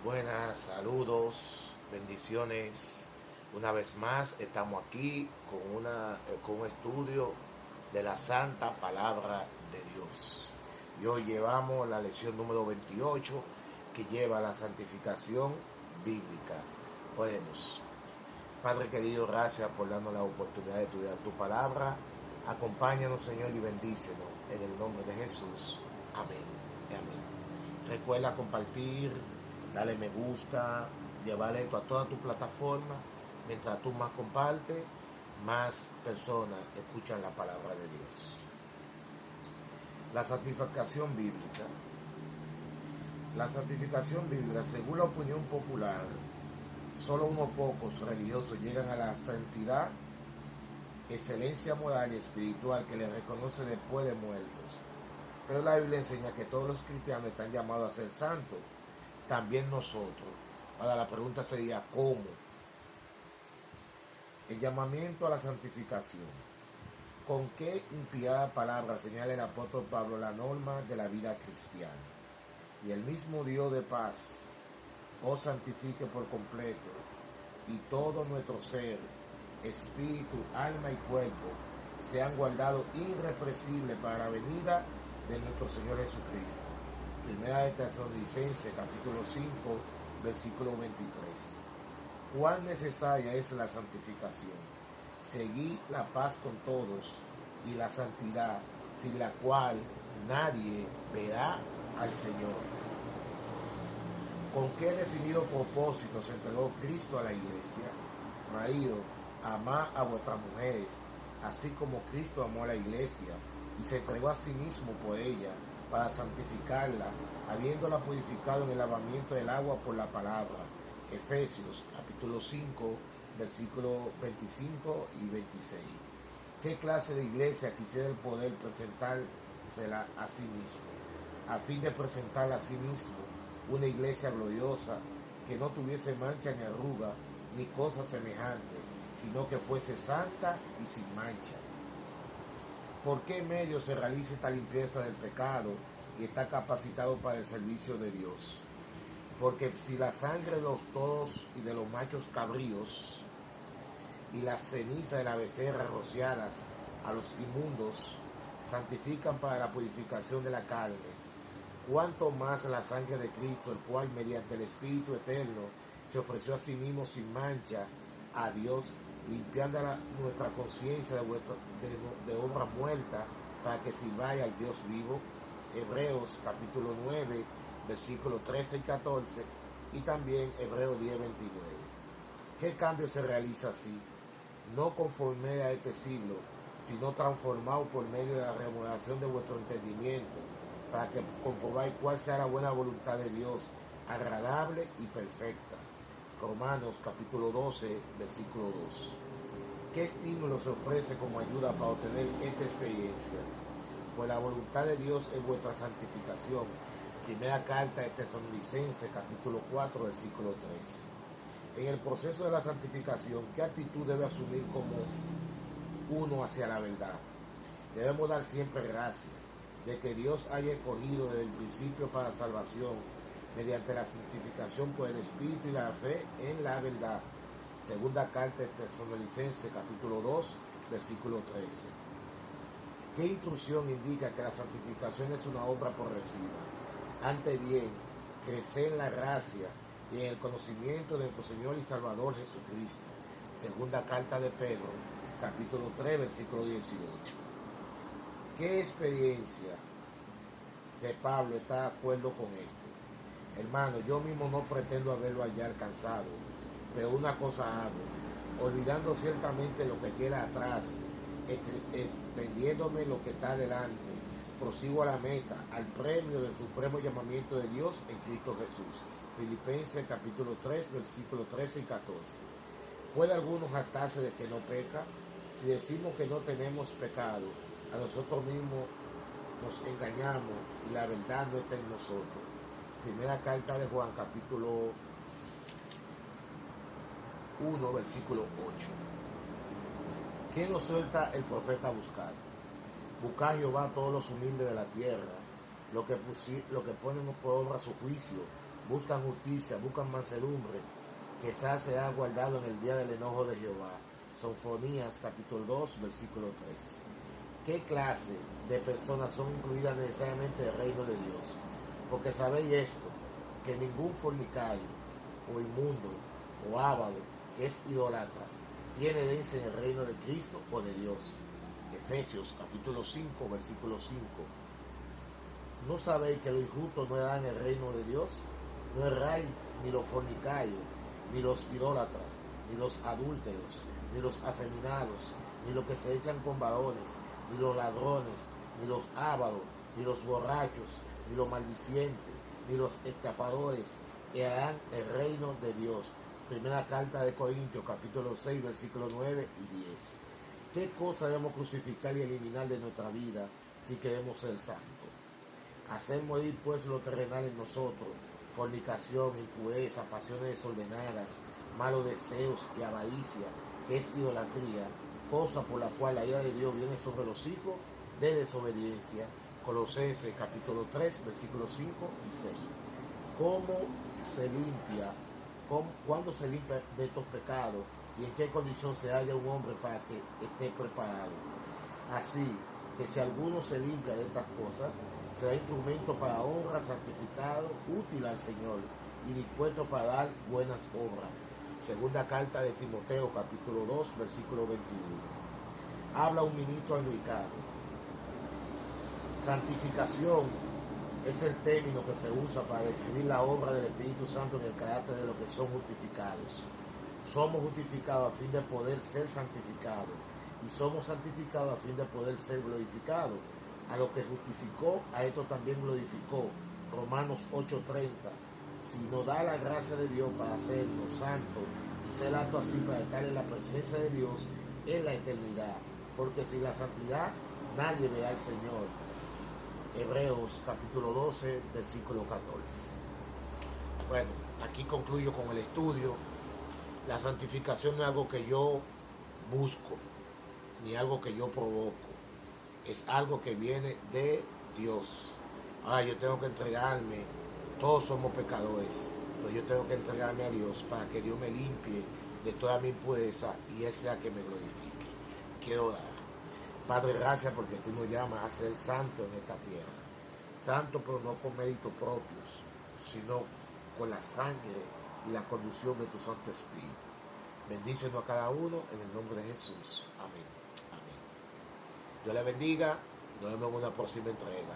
Buenas, saludos, bendiciones. Una vez más estamos aquí con un estudio de la Santa Palabra de Dios. Y hoy llevamos la lección número 28 que lleva a la santificación bíblica. Oremos. Padre querido, gracias por darnos la oportunidad de estudiar tu palabra. Acompáñanos, Señor, y bendícenos en el nombre de Jesús. Amén. Amén. Recuerda compartir, dale me gusta, llevar esto a toda tu plataforma. Mientras tú más compartes, más personas escuchan la palabra de Dios. La santificación bíblica. La santificación bíblica, según la opinión popular, solo unos pocos religiosos llegan a la santidad, excelencia moral y espiritual que les reconoce después de muertos. Pero la Biblia enseña que todos los cristianos están llamados a ser santos, también nosotros. Ahora la pregunta sería, ¿cómo? El llamamiento a la santificación. ¿Con qué inspirada palabra señala el apóstol Pablo la norma de la vida cristiana? Y el mismo Dios de paz os santifique por completo, y todo nuestro ser, espíritu, alma y cuerpo sean guardados irrepresibles para la venida de nuestro Señor Jesucristo. Primera de Tesalonicenses, capítulo 5, versículo 23. Cuán necesaria es la santificación. Seguid la paz con todos y la santidad, sin la cual nadie verá al Señor. ¿Con qué definido propósito se entregó Cristo a la iglesia? Marido, amad a vuestras mujeres, así como Cristo amó a la iglesia y se entregó a sí mismo por ella, para santificarla, habiéndola purificado en el lavamiento del agua por la palabra. Efesios capítulo 5, versículos 25 y 26. ¿Qué clase de iglesia quisiera el poder presentársela a sí mismo? A fin de presentarla a sí mismo una iglesia gloriosa, que no tuviese mancha ni arruga, ni cosa semejante, sino que fuese santa y sin mancha. ¿Por qué medio se realiza esta limpieza del pecado y está capacitado para el servicio de Dios? Porque si la sangre de los toros y de los machos cabríos y la ceniza de la becerra rociadas a los inmundos santifican para la purificación de la carne, cuánto más la sangre de Cristo, el cual mediante el Espíritu Eterno se ofreció a sí mismo sin mancha a Dios, limpiando nuestra conciencia de obra muerta, para que sirváis al Dios vivo. Hebreos capítulo 9, versículos 13 y 14, y también Hebreos 10, 29. ¿Qué cambio se realiza así? No conforme a este siglo, sino transformado por medio de la renovación de vuestro entendimiento, para que comprobáis cuál sea la buena voluntad de Dios, agradable y perfecta. Romanos capítulo 12, versículo 2. ¿Qué estímulo se ofrece como ayuda para obtener esta experiencia? Pues la voluntad de Dios es vuestra santificación. Primera carta de Tesalonicenses, capítulo 4, versículo 3. En el proceso de la santificación, ¿qué actitud debe asumir como uno hacia la verdad? Debemos dar siempre gracias de que Dios haya escogido desde el principio para salvación, mediante la santificación por el Espíritu y la fe en la verdad. Segunda carta de Tesalonicenses, capítulo 2, versículo 13. ¿Qué instrucción indica que la santificación es una obra progresiva? Antes bien, crecer en la gracia y en el conocimiento de nuestro Señor y Salvador Jesucristo. Segunda carta de Pedro, capítulo 3, versículo 18. ¿Qué experiencia de Pablo está de acuerdo con esto? Hermano, yo mismo no pretendo haberlo allá alcanzado, pero una cosa hago, olvidando ciertamente lo que queda atrás, extendiéndome lo que está delante, prosigo a la meta, al premio del supremo llamamiento de Dios en Cristo Jesús. Filipenses capítulo 3, versículos 13 y 14. ¿Puede alguno jactarse de que no peca? Si decimos que no tenemos pecado, a nosotros mismos nos engañamos y la verdad no está en nosotros. Primera carta de Juan, capítulo 1, versículo 8. ¿Qué nos suelta el profeta a buscar? Buscar Jehová a todos los humildes de la tierra, lo que ponen por obra su juicio, buscan justicia, buscan mansedumbre, que será guardado en el día del enojo de Jehová. Sofonías capítulo 2, versículo 3. ¿Qué clase de personas son incluidas necesariamente en el reino de Dios? Porque sabéis esto, que ningún fornicario, o inmundo, o ávaro, que es idólatra, tiene herencia en el reino de Cristo o de Dios. Efesios capítulo 5, versículo 5. ¿No sabéis que los injustos no heredan el reino de Dios? No erráis ni los fornicarios, ni los idólatras, ni los adúlteros, ni los afeminados, ni los que se echan con varones, ni los ladrones, ni los ávaros, ni los borrachos, ni los maldicientes, ni los estafadores heredarán el reino de Dios. Primera carta de Corintios, capítulo 6, versículos 9 y 10. ¿Qué cosa debemos crucificar y eliminar de nuestra vida si queremos ser santos? Hacer morir pues lo terrenal en nosotros, fornicación, impureza, pasiones desordenadas, malos deseos y avaricia, que es idolatría, cosa por la cual la ira de Dios viene sobre los hijos de desobediencia. Colosenses capítulo 3, versículos 5 y 6. ¿Cómo se limpia? ¿Cuándo se limpia de estos pecados? ¿Y en qué condición se halla un hombre para que esté preparado? Así que si alguno se limpia de estas cosas, será instrumento para honra, santificado, útil al Señor y dispuesto para dar buenas obras. Segunda carta de Timoteo, capítulo 2, versículo 21. Habla un ministro anglicano. Santificación es el término que se usa para describir la obra del Espíritu Santo en el carácter de los que son justificados. Somos justificados a fin de poder ser santificados, y somos santificados a fin de poder ser glorificados. A lo que justificó, a esto también glorificó. Romanos 8:30. Si nos da la gracia de Dios para hacernos santos y ser aptos así para estar en la presencia de Dios en la eternidad, porque sin la santidad nadie verá al Señor. Hebreos capítulo 12, versículo 14. Bueno, aquí concluyo con el estudio. La santificación no es algo que yo busco, ni algo que yo provoco. Es algo que viene de Dios. Ahora yo tengo que entregarme, todos somos pecadores, pero yo tengo que entregarme a Dios para que Dios me limpie de toda mi impureza y Él sea que me glorifique. Quiero orar. Padre, gracias porque tú nos llamas a ser santos en esta tierra. Santos, pero no con méritos propios, sino con la sangre y la conducción de tu Santo Espíritu. Bendícenos a cada uno en el nombre de Jesús. Amén. Amén. Dios le bendiga. Nos vemos en una próxima entrega.